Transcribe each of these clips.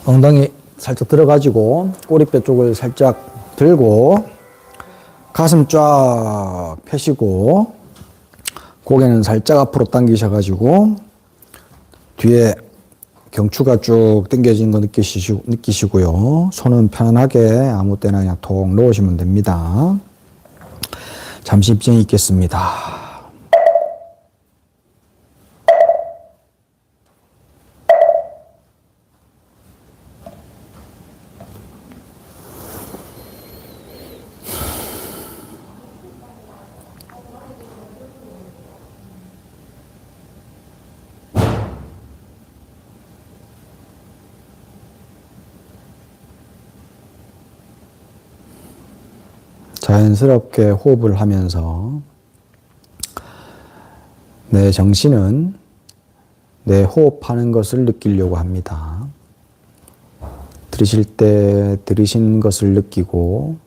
엉덩이 살짝 들어가지고 꼬리뼈 쪽을 살짝 들고 가슴 쫙 펴시고 고개는 살짝 앞으로 당기셔가지고 뒤에 경추가 쭉 당겨진 거 느끼시고요. 손은 편안하게 아무 때나 그냥 톡 놓으시면 됩니다. 잠시 입증이 있겠습니다. 자연스럽게 호흡을 하면서 내 정신은 내 호흡하는 것을 느끼려고 합니다. 들이쉴 때 들이쉬는 것을 느끼고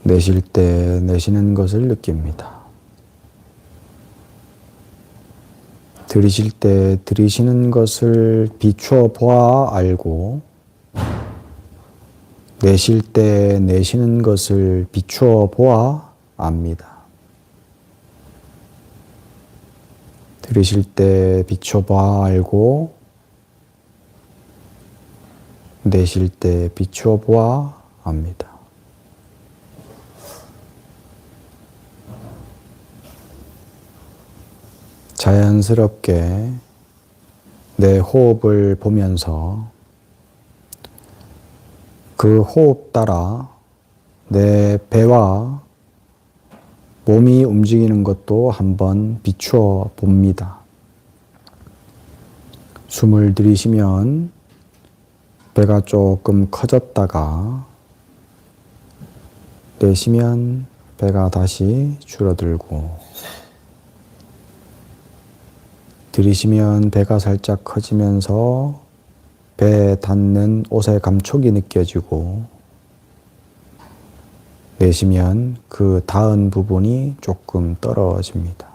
내쉴 때 내쉬는 것을 느낍니다. 들이쉴 때 들이쉬는 것을 비추어 보아 알고 내쉴 때 내쉬는 것을 비추어 보아 압니다. 들이쉴 때 비추어 보아 알고 내쉴 때 비추어 보아 압니다. 자연스럽게 내 호흡을 보면서 그 호흡 따라 내 배와 몸이 움직이는 것도 한번 비추어 봅니다. 숨을 들이쉬면 배가 조금 커졌다가 내쉬면 배가 다시 줄어들고 들이쉬면 배가 살짝 커지면서 배에 닿는 옷의 감촉이 느껴지고 내쉬면 그 닿은 부분이 조금 떨어집니다.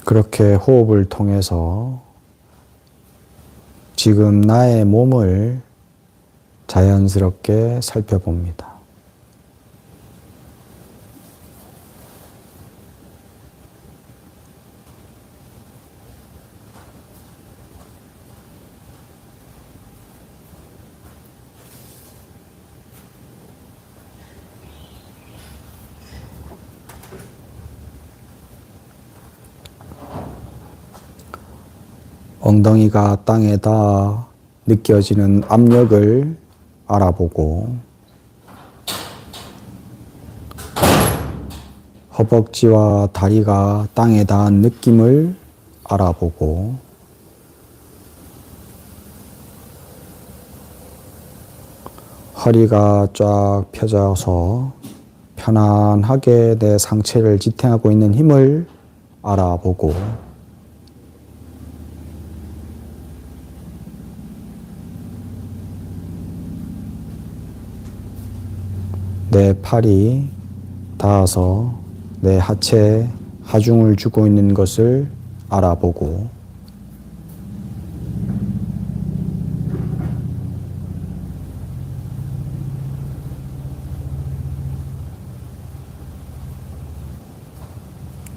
그렇게 호흡을 통해서 지금 나의 몸을 자연스럽게 살펴봅니다. 엉덩이가 땅에 닿아 느껴지는 압력을 알아보고 허벅지와 다리가 땅에 닿은 느낌을 알아보고 허리가 쫙 펴져서 편안하게 내 상체를 지탱하고 있는 힘을 알아보고 내 팔이 닿아서 내 하체에 하중을 주고 있는 것을 알아보고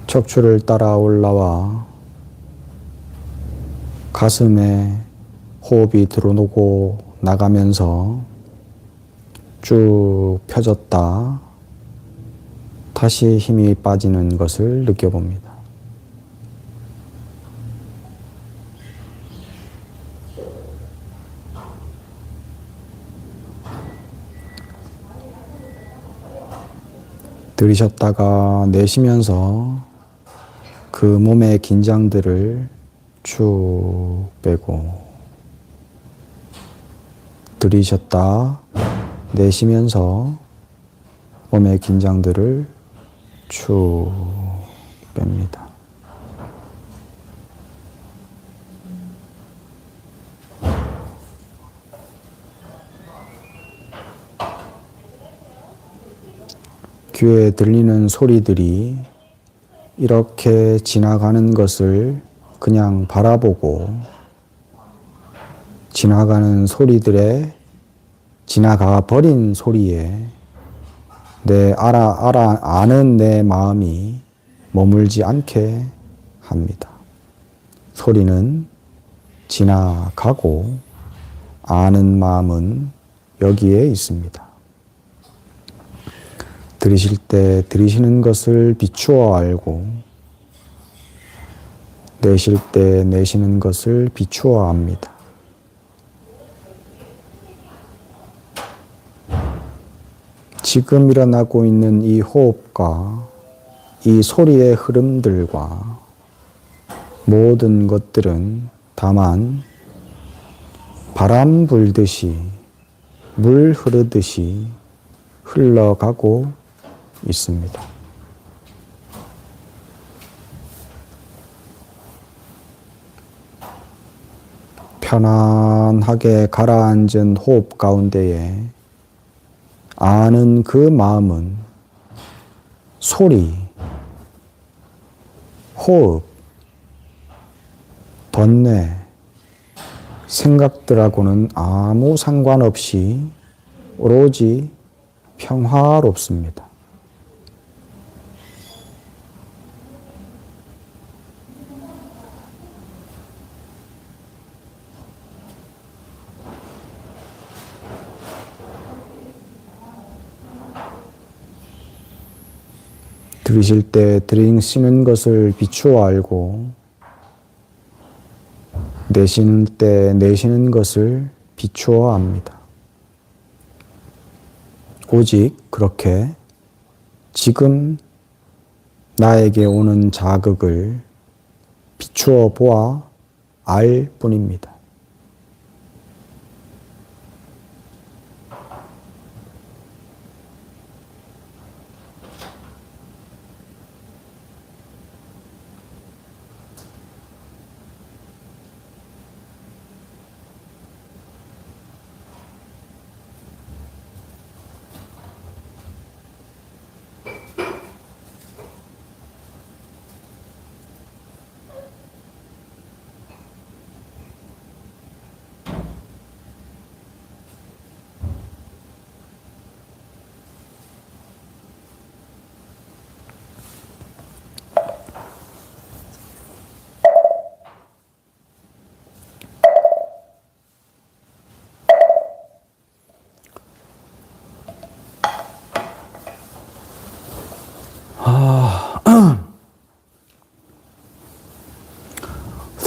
척추를 따라 올라와 가슴에 호흡이 들어오고 나가면서 쭉 펴졌다 다시 힘이 빠지는 것을 느껴봅니다. 들이셨다가 내쉬면서 그 몸의 긴장들을 쭉 빼고 들이셨다 내쉬면서 몸의 긴장들을 쭉 뺍니다. 귀에 들리는 소리들이 이렇게 지나가는 것을 그냥 바라보고 지나가는 소리들에 지나가 버린 소리에 아는 내 마음이 머물지 않게 합니다. 소리는 지나가고 아는 마음은 여기에 있습니다. 들으실 때 들으시는 것을 비추어 알고 내쉴 때 내쉬는 것을 비추어 압니다. 지금 일어나고 있는 이 호흡과 이 소리의 흐름들과 모든 것들은 다만 바람 불듯이 물 흐르듯이 흘러가고 있습니다. 편안하게 가라앉은 호흡 가운데에 아는 그 마음은 소리, 호흡, 번뇌, 생각들하고는 아무 상관없이 오로지 평화롭습니다. 들으실 때 들으시는 것을 비추어 알고 내쉴 때 내쉬는 것을 비추어 압니다. 오직 그렇게 지금 나에게 오는 자극을 비추어 보아 알 뿐입니다.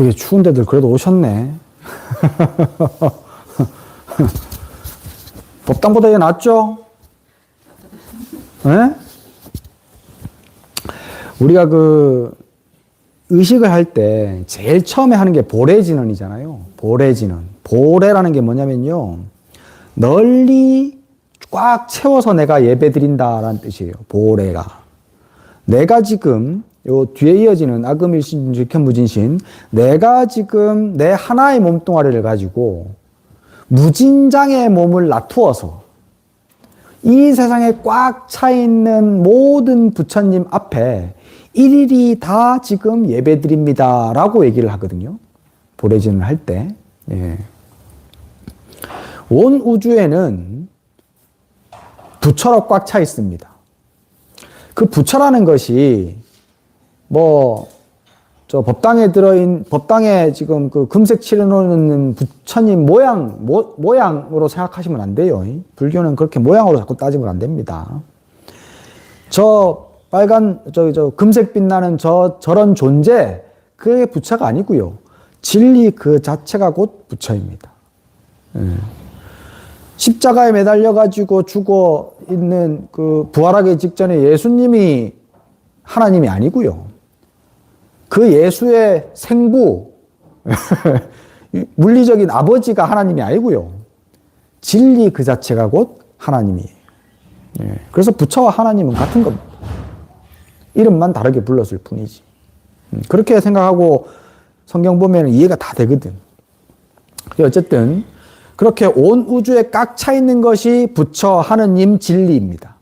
되게 추운 데들 그래도 오셨네. 법당보다 이게 낫죠? 네? 우리가 의식을 할 때 제일 처음에 하는 게 보레진언이잖아요. 보레진언. 보레라는 게 뭐냐면요. 널리 꽉 채워서 내가 예배 드린다라는 뜻이에요. 보레가. 내가 지금 요 뒤에 이어지는 아금일신, 직현무진신, 내가 지금 내 하나의 몸뚱아리를 가지고 무진장의 몸을 놔두어서 이 세상에 꽉 차 있는 모든 부처님 앞에 일일이 다 지금 예배드립니다 라고 얘기를 하거든요. 보레진을 할 때. 예. 온 우주에는 부처로 꽉 차 있습니다. 그 부처라는 것이 법당에 지금 그 금색 칠해놓는 부처님 모양으로 생각하시면 안 돼요. 불교는 그렇게 모양으로 자꾸 따지면 안 됩니다. 저 금색 빛나는 저런 존재, 그게 부처가 아니고요. 진리 그 자체가 곧 부처입니다. 십자가에 매달려가지고 죽어 있는 그 부활하기 직전에 예수님이 하나님이 아니고요. 그 예수의 생부, 물리적인 아버지가 하나님이 아니고요. 진리 그 자체가 곧 하나님이에요. 그래서 부처와 하나님은 같은 겁니다. 이름만 다르게 불렀을 뿐이지. 그렇게 생각하고 성경 보면 이해가 다 되거든. 어쨌든 그렇게 온 우주에 꽉 차 있는 것이 부처, 하느님, 진리입니다.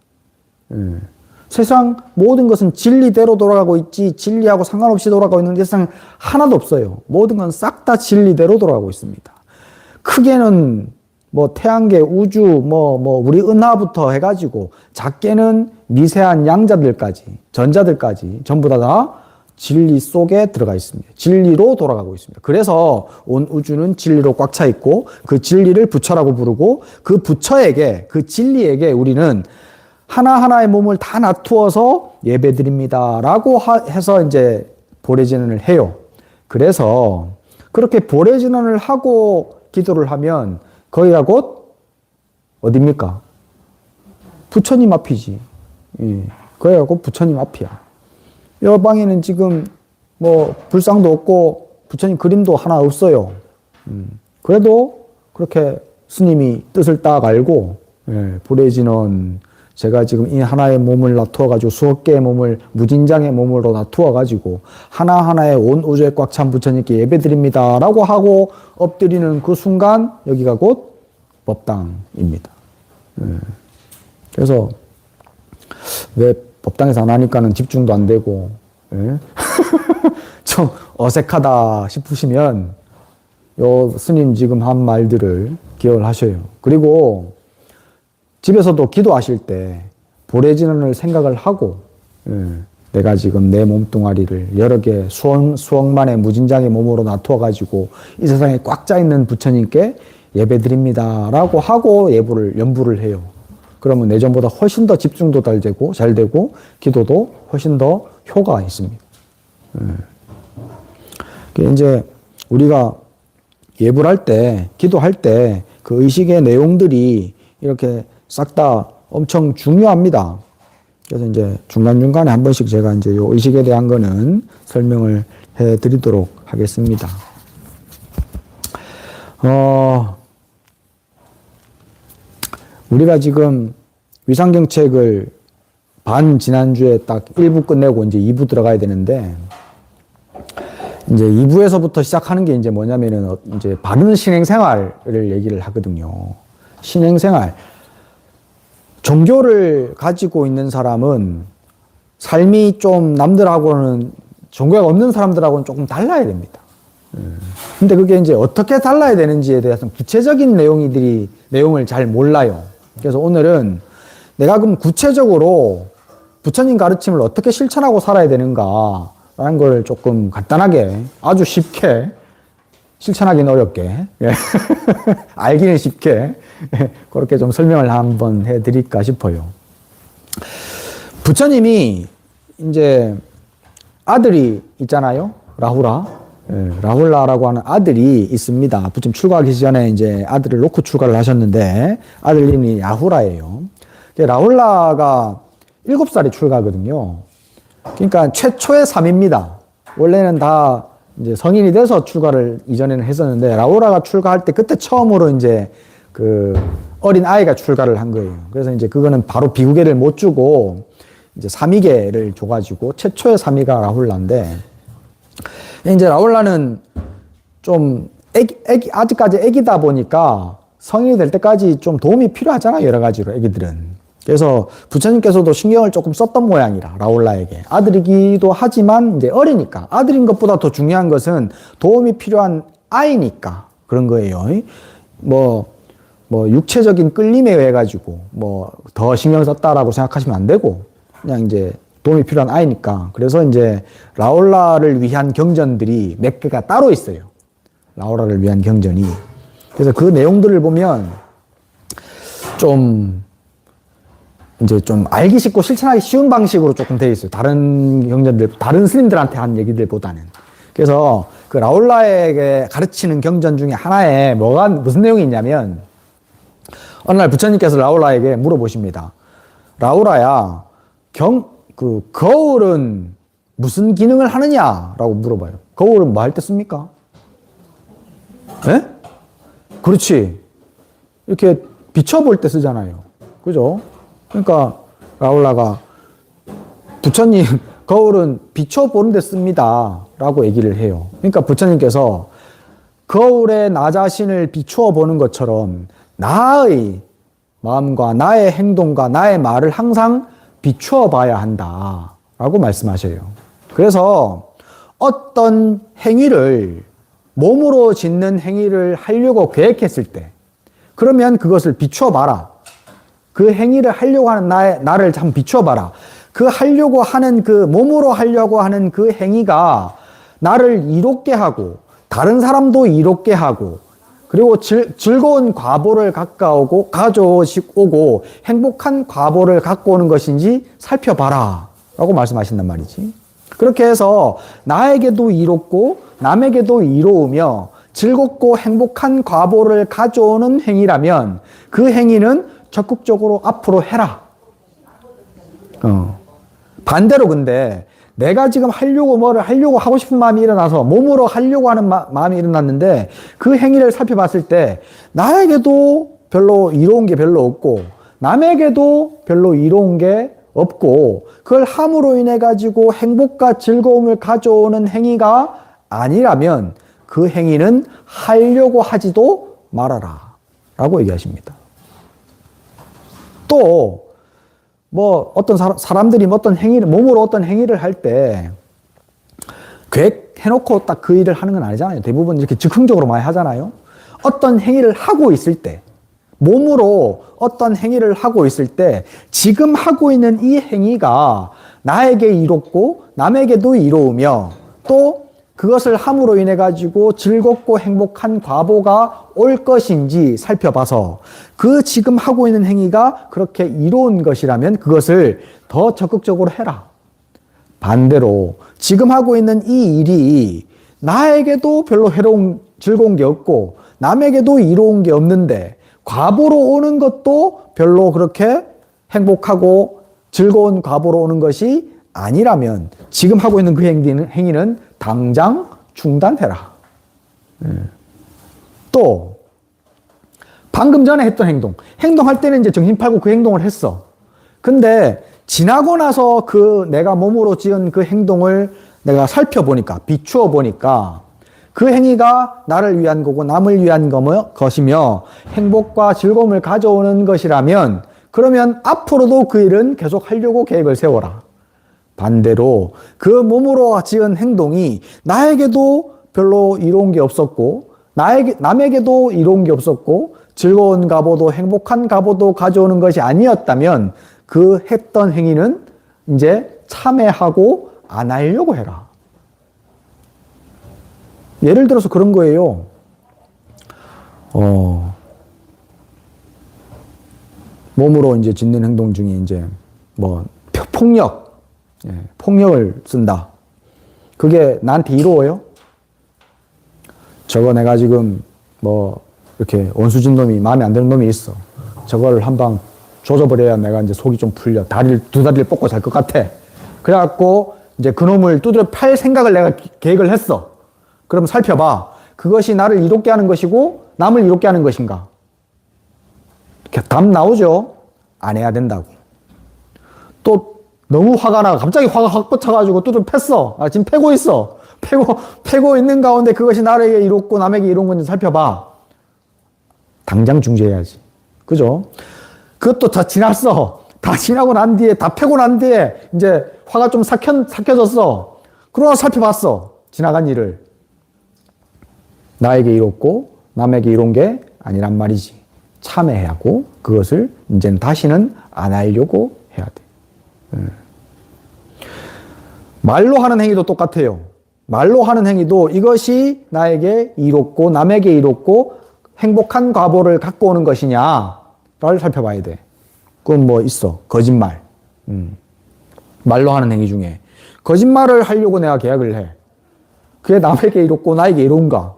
세상 모든 것은 진리대로 돌아가고 있지 진리하고 상관없이 돌아가고 있는 세상 하나도 없어요. 모든 건 싹 다 진리대로 돌아가고 있습니다. 크게는 뭐 태양계, 우주, 우리 은하부터 해가지고 작게는 미세한 양자들까지, 전자들까지 전부 다 진리 속에 들어가 있습니다. 진리로 돌아가고 있습니다. 그래서 온 우주는 진리로 꽉 차 있고 그 진리를 부처라고 부르고 그 부처에게, 그 진리에게 우리는 하나하나의 몸을 다 놔두어서 예배드립니다라고 해서 이제 보례진언을 해요. 그래서 그렇게 보례진언을 하고 기도를 하면 거기가 곧 어딥니까? 부처님 앞이지. 예. 거기가 곧 부처님 앞이야. 이 방에는 지금 뭐 불상도 없고 부처님 그림도 하나 없어요. 그래도 그렇게 스님이 뜻을 딱 알고 보례진언 제가 지금 이 하나의 몸을 놔두어가지고 수억 개의 몸을 무진장의 몸으로 놔두어가지고 하나하나의 온 우주에 꽉 찬 부처님께 예배드립니다라고 하고 엎드리는 그 순간 여기가 곧 법당입니다. 그래서 왜 법당에서 안 하니까는 집중도 안 되고 좀 어색하다 싶으시면 요 스님 지금 한 말들을 기억을 하셔요. 그리고 집에서도 기도하실 때 보례진언을 생각을 하고 내가 지금 내 몸뚱아리를 여러 개 수억만의 무진장의 몸으로 놔두어가지고 이 세상에 꽉 짜있는 부처님께 예배드립니다라고 하고 연부를 해요. 그러면 예전보다 훨씬 더 집중도 잘 되고 기도도 훨씬 더 효과가 있습니다. 이제 우리가 예불 할 때, 기도할 때 그 의식의 내용들이 이렇게 싹 다 엄청 중요합니다. 그래서 이제 중간중간에 한 번씩 제가 이제 요 의식에 대한 거는 설명을 해 드리도록 하겠습니다. 우리가 지금 위상경책을 지난주에 딱 1부 끝내고 이제 2부 들어가야 되는데, 이제 2부에서부터 시작하는 게 이제 뭐냐면은 이제 바른 신행생활을 얘기를 하거든요. 신행생활. 종교를 가지고 있는 사람은 삶이 좀 남들하고는 종교가 없는 사람들하고는 조금 달라야 됩니다. 근데 그게 이제 어떻게 달라야 되는지에 대해서 구체적인 내용을 잘 몰라요. 그래서 오늘은 내가 그럼 구체적으로 부처님 가르침을 어떻게 실천하고 살아야 되는가라는 걸 조금 간단하게, 아주 쉽게, 실천하기는 어렵게, 알기는 쉽게, 그렇게 좀 설명을 한번 해드릴까 싶어요. 부처님이 이제 아들이 있잖아요. 라훌라. 라훌라라고 하는 아들이 있습니다. 부처님 출가하기 전에 이제 아들을 놓고 출가를 하셨는데 아들 이름이 라훌라예요. 라훌라가 7살에 출가하거든요. 그러니까 최초의 3입니다. 원래는 다 이제 성인이 돼서 출가를 이전에는 했었는데 라훌라가 출가할 때 그때 처음으로 이제 그 어린 아이가 출가를 한 거예요. 그래서 이제 그거는 바로 비구계를 못 주고 이제 사미계를 줘가지고 최초의 사미가 라훌라인데, 이제 라훌라는 좀 아직까지 애기다 보니까 성인이 될 때까지 좀 도움이 필요하잖아요. 여러 가지로 애기들은. 그래서 부처님께서도 신경을 조금 썼던 모양이라 라훌라에게. 아들이기도 하지만 이제 어리니까. 아들인 것보다 더 중요한 것은 도움이 필요한 아이니까 그런 거예요. 뭐 육체적인 끌림에 의해 가지고 뭐 더 신경 썼다라고 생각하시면 안 되고, 그냥 이제 도움이 필요한 아이니까. 그래서 이제 라훌라를 위한 경전들이 몇 개가 따로 있어요. 라훌라를 위한 경전이. 그래서 그 내용들을 보면 좀 알기 쉽고 실천하기 쉬운 방식으로 조금 되어 있어요. 다른 경전들, 다른 스님들한테 한 얘기들보다는. 그래서 그 라훌라에게 가르치는 경전 중에 하나에 무슨 내용이 있냐면, 어느 날 부처님께서 라훌라에게 물어보십니다. 라훌라야, 거울은 무슨 기능을 하느냐라고 물어봐요. 거울은 뭐 할 때 씁니까? 예? 그렇지. 이렇게 비춰볼 때 쓰잖아요. 그죠? 그러니까 라훌라가 부처님 거울은 비춰보는 데 씁니다 라고 얘기를 해요. 그러니까 부처님께서 거울에 나 자신을 비추어 보는 것처럼 나의 마음과 나의 행동과 나의 말을 항상 비추어 봐야 한다라고 말씀하셔요. 그래서 어떤 행위를 몸으로 짓는 행위를 하려고 계획했을 때 그러면 그것을 비추어 봐라. 그 행위를 하려고 하는 나를 참 비추어 봐라. 그 하려고 하는 그 몸으로 하려고 하는 그 행위가 나를 이롭게 하고 다른 사람도 이롭게 하고 그리고 즐거운 과보를 가져오고 행복한 과보를 갖고 오는 것인지 살펴봐라 라고 말씀하신단 말이지. 그렇게 해서 나에게도 이롭고 남에게도 이로우며 즐겁고 행복한 과보를 가져오는 행위라면 그 행위는 적극적으로 앞으로 해라. 반대로 근데 내가 지금 뭐를 하려고 하고 싶은 마음이 일어나서 몸으로 하려고 하는 마음이 일어났는데 그 행위를 살펴봤을 때 나에게도 별로 이로운 게 별로 없고 남에게도 별로 이로운 게 없고 그걸 함으로 인해 가지고 행복과 즐거움을 가져오는 행위가 아니라면 그 행위는 하려고 하지도 말아라 라고 얘기하십니다. 또 뭐 어떤 사람들이 어떤 행위를 몸으로 어떤 행위를 할 때 계획해놓고 딱 그 일을 하는 건 아니잖아요. 대부분 이렇게 즉흥적으로 많이 하잖아요. 어떤 행위를 하고 있을 때 몸으로 어떤 행위를 하고 있을 때 지금 하고 있는 이 행위가 나에게 이롭고 남에게도 이로우며 또 그것을 함으로 인해 가지고 즐겁고 행복한 과보가 올 것인지 살펴봐서 그 지금 하고 있는 행위가 그렇게 이로운 것이라면 그것을 더 적극적으로 해라. 반대로 지금 하고 있는 이 일이 나에게도 별로 즐거운 게 없고 남에게도 이로운 게 없는데 과보로 오는 것도 별로 그렇게 행복하고 즐거운 과보로 오는 것이 아니라면 지금 하고 있는 그 행위는 당장 중단해라. 또 방금 전에 했던 행동할 때는 이제 정신 팔고 그 행동을 했어. 근데 지나고 나서 그 내가 몸으로 지은 그 행동을 내가 살펴보니까 비추어 보니까 그 행위가 나를 위한 거고 남을 위한 것이며 행복과 즐거움을 가져오는 것이라면 그러면 앞으로도 그 일은 계속 하려고 계획을 세워라. 반대로 그 몸으로 지은 행동이 나에게도 별로 이로운 게 없었고 남에게도 이로운 게 없었고 즐거운 과보도 행복한 과보도 가져오는 것이 아니었다면 그 했던 행위는 이제 참회하고 안 하려고 해라. 예를 들어서 그런 거예요. 몸으로 이제 짓는 행동 중에 이제 뭐 폭력을 쓴다. 그게 나한테 이로워요? 저거 내가 지금 뭐 이렇게 원수진 놈이 마음에 안 드는 놈이 있어. 저걸 한 방 조져버려야 내가 이제 속이 좀 풀려. 두 다리를 뽑고 잘 것 같아. 그래갖고 이제 그 놈을 두드려 팔 생각을 내가 계획을 했어. 그럼 살펴봐. 그것이 나를 이롭게 하는 것이고 남을 이롭게 하는 것인가? 답 나오죠? 안 해야 된다고. 또 너무 화가 나. 갑자기 화가 확 뻗쳐가지고 두드려 팼어. 지금 패고 있어. 패고 있는 가운데 그것이 나에게 이롭고 남에게 이로운 건지 살펴봐. 당장 중지해야지. 그죠? 그것도 다 지났어. 다 지나고 난 뒤에, 다 패고 난 뒤에, 이제 화가 좀 삭혀졌어. 그러나 살펴봤어. 지나간 일을. 나에게 이롭고 남에게 이로운 게 아니란 말이지. 참회하고 그것을 이제는 다시는 안 하려고 해야 돼. 말로 하는 행위도 똑같아요. 말로 하는 행위도 이것이 나에게 이롭고 남에게 이롭고 행복한 과보를 갖고 오는 것이냐를 살펴봐야 돼. 그건 뭐 있어. 거짓말. 말로 하는 행위 중에 거짓말을 하려고 내가 계약을 해. 그게 남에게 이롭고 나에게 이로운가?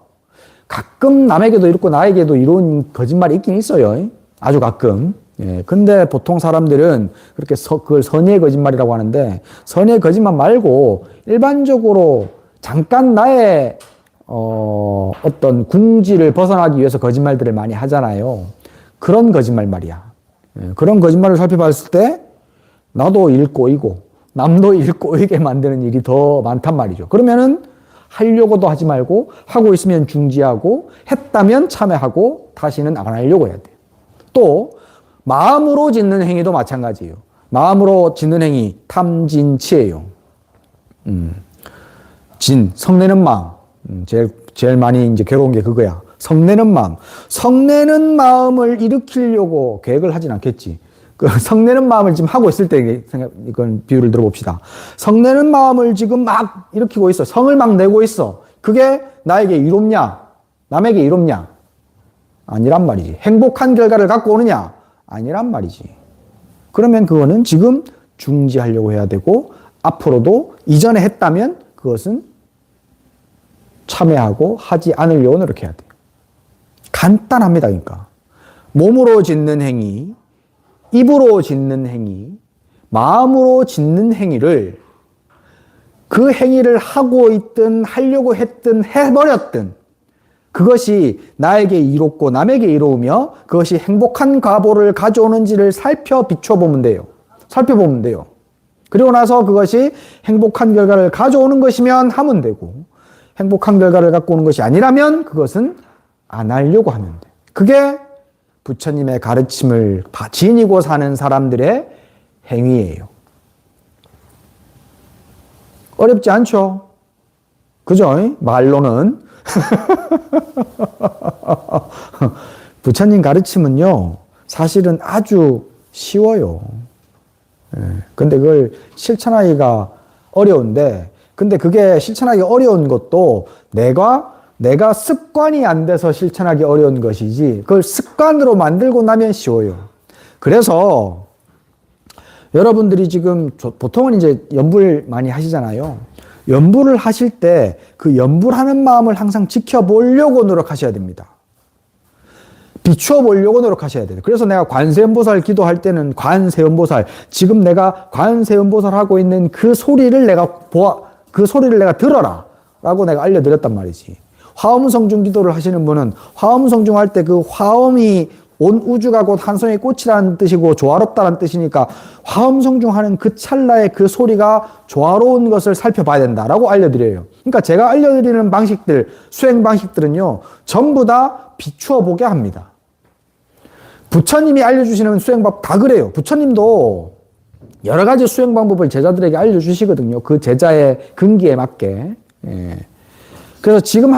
가끔 남에게도 이롭고 나에게도 이로운 거짓말이 있긴 있어요. 아주 가끔. 예. 근데 보통 사람들은 그렇게 그걸 선의의 거짓말이라고 하는데 선의의 거짓말 말고 일반적으로 잠깐 나의 어떤 궁지를 벗어나기 위해서 거짓말들을 많이 하잖아요. 그런 거짓말 말이야. 예. 그런 거짓말을 살펴봤을 때 나도 일 꼬이고 남도 일 꼬이게 만드는 일이 더 많단 말이죠. 그러면은 하려고도 하지 말고 하고 있으면 중지하고 했다면 참회하고 다시는 안 하려고 해야 돼요. 또 마음으로 짓는 행위도 마찬가지예요. 마음으로 짓는 행위, 탐진치예요. 성내는 마음. 제일 많이 이제 괴로운 게 그거야. 성내는 마음. 성내는 마음을 일으키려고 계획을 하진 않겠지. 그 성내는 마음을 지금 하고 있을 때 이건 비유를 들어봅시다. 성내는 마음을 지금 막 일으키고 있어. 성을 막 내고 있어. 그게 나에게 이롭냐? 남에게 이롭냐? 아니란 말이지. 행복한 결과를 갖고 오느냐? 아니란 말이지. 그러면 그거는 지금 중지하려고 해야 되고 앞으로도 이전에 했다면 그것은 참여하고 하지 않으려고 노력해야 돼요. 간단합니다. 그러니까 몸으로 짓는 행위, 입으로 짓는 행위, 마음으로 짓는 행위를 그 행위를 하고 있든 하려고 했든 해버렸든 그것이 나에게 이롭고 남에게 이로우며 그것이 행복한 과보를 가져오는지를 비춰보면 돼요. 살펴보면 돼요. 그리고 나서 그것이 행복한 결과를 가져오는 것이면 하면 되고 행복한 결과를 갖고 오는 것이 아니라면 그것은 안 하려고 하면 돼. 그게 부처님의 가르침을 지니고 사는 사람들의 행위예요. 어렵지 않죠? 그죠? 말로는. 부처님 가르침은요, 사실은 아주 쉬워요. 근데 그걸 실천하기가 어려운데, 근데 그게 실천하기 어려운 것도 내가 습관이 안 돼서 실천하기 어려운 것이지, 그걸 습관으로 만들고 나면 쉬워요. 그래서 여러분들이 지금 보통은 이제 연불 많이 하시잖아요. 연불을 하실 때 그 연불하는 마음을 항상 지켜보려고 노력하셔야 됩니다. 비추어 보려고 노력하셔야 돼요. 그래서 내가 관세음보살 기도할 때는 관세음보살, 지금 내가 관세음보살 하고 있는 그 소리를 그 소리를 내가 들어라 라고 내가 알려드렸단 말이지. 화엄성중 기도를 하시는 분은 화엄성중 할 때 그 화엄이 온 우주가 곧 한 송이 꽃이라는 뜻이고 조화롭다는 뜻이니까 화엄성중 하는 그 찰나에 그 소리가 조화로운 것을 살펴봐야 된다라고 알려드려요. 그러니까 제가 알려드리는 방식들, 수행 방식들은요, 전부 다 비추어 보게 합니다. 부처님이 알려주시는 수행법 다 그래요. 부처님도 여러 가지 수행 방법을 제자들에게 알려주시거든요. 그 제자의 근기에 맞게. 그래서 지금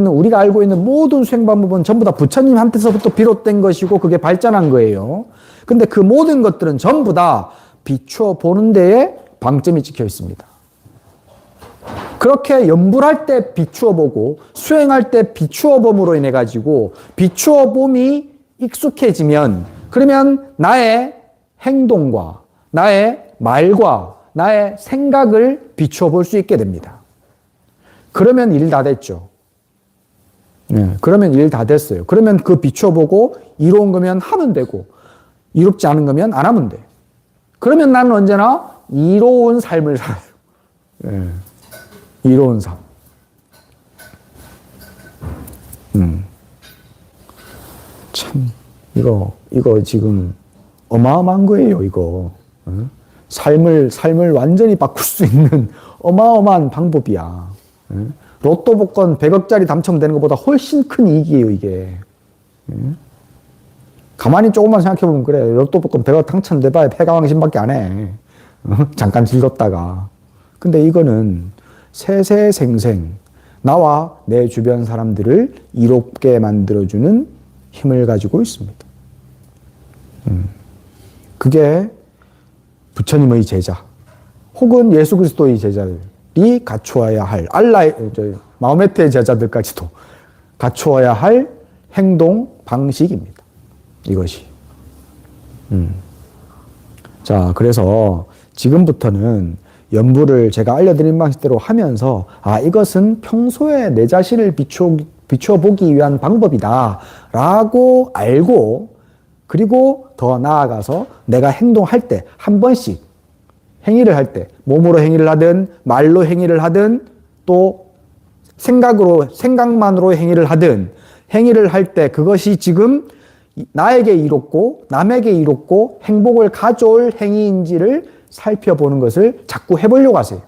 우리가 알고 있는 모든 수행 방법은 전부 다 부처님한테서부터 비롯된 것이고 그게 발전한 거예요. 근데 그 모든 것들은 전부 다 비추어 보는 데에 방점이 찍혀 있습니다. 그렇게 연불할 때 비추어 보고 수행할 때 비추어 봄으로 인해 가지고 비추어 봄이 익숙해지면 그러면 나의 행동과 나의 말과 나의 생각을 비추어 볼 수 있게 됩니다. 그러면 일 다 됐죠. 그러면 일 다 됐어요. 그러면 그 비추어 보고 이로운 거면 하면 되고 이롭지 않은 거면 안 하면 돼. 그러면 나는 언제나 이로운 삶을 살아요. 이로운 삶. 참 이거 지금 어마어마한 거예요. 이거 삶을 완전히 바꿀 수 있는 어마어마한 방법이야. 로또 복권 100억짜리 당첨되는 것보다 훨씬 큰 이익이에요, 이게. 가만히 조금만 생각해보면 그래. 로또 복권 100억 당첨돼봐야 패가왕신밖에 안 해. 잠깐 즐겁다가. 근데 이거는 세세생생 나와 내 주변 사람들을 이롭게 만들어주는 힘을 가지고 있습니다. 그게 부처님의 제자 혹은 예수 그리스도의 제자들이 갖추어야 할 마호메트의 제자들까지도 갖추어야 할 행동 방식입니다. 이것이. 자, 그래서 지금부터는 연불을 제가 알려드린 방식대로 하면서 이것은 평소에 내 자신을 비추어 보기 위한 방법이다 라고 알고 그리고 더 나아가서 내가 행동할 때 한 번씩 행위를 할 때 몸으로 행위를 하든 말로 행위를 하든 또 생각만으로 행위를 하든 행위를 할 때 그것이 지금 나에게 이롭고 남에게 이롭고 행복을 가져올 행위인지를 살펴보는 것을 자꾸 해보려고 하세요.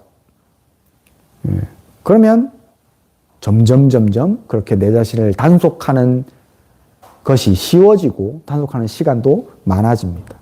그러면 점점 그렇게 내 자신을 단속하는 것이 쉬워지고 단속하는 시간도 많아집니다.